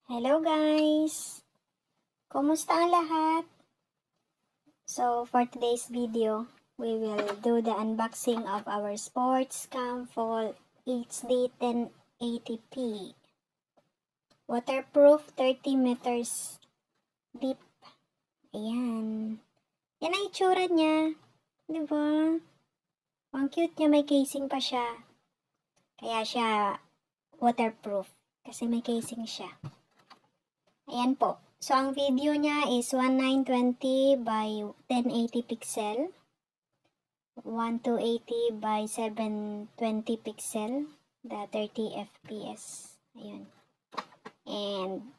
Hello guys! Kumusta ang lahat? So for today's video, we will do the unboxing of our Sports Cam Fall HD 1080p waterproof 30 meters deep. Ayan. Yan ang itsura niya. Diba? Ang cute niya, may casing pa siya. Kaya siya waterproof. Kasi may casing siya. Ayan po. So, ang video niya is 1920 by 1080 pixel. 1280 by 720 pixel. The 30 fps. Ayan. And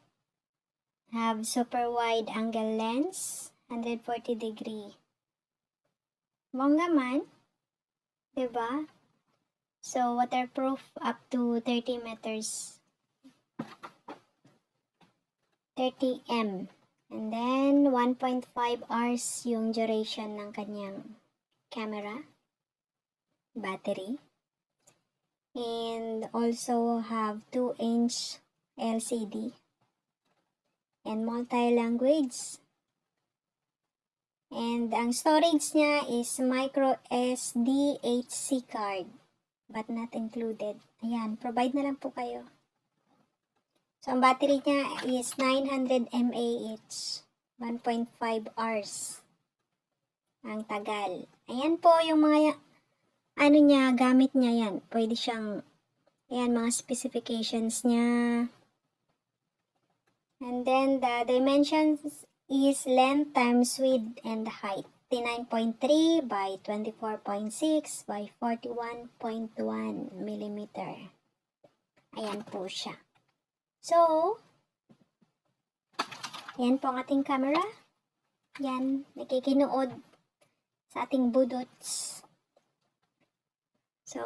have super wide angle lens. 140 degree. Bongga man. Diba? So, waterproof up to 30 meters. 30M. And then, 1.5 hours yung duration ng kanyang camera, battery. And also have 2-inch LCD. And multi-language. And ang storage niya is micro SD HC card. But not included. Ayan, provide na lang po kayo. So, ang battery niya is 900 mAh. 1.5 hours. Ang tagal. Ayan po yung mga, niya, gamit niya yan. Pwede siyang, ayan, mga specifications niya. And then, the dimensions is length times width and height. 39.3 by 24.6 by 41.1 millimeter. Ayan po siya. So, yan po ang ating camera. Yan, nakikinood sa ating budots. So,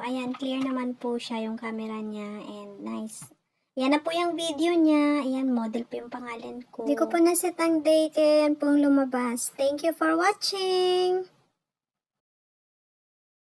ayan, clear naman po siya yung camera niya and nice. Yan na po yung video niya. Ayan, model po yung pangalan ko. Hindi ko po naset ang date, kaya yan po lumabas. Thank you for watching!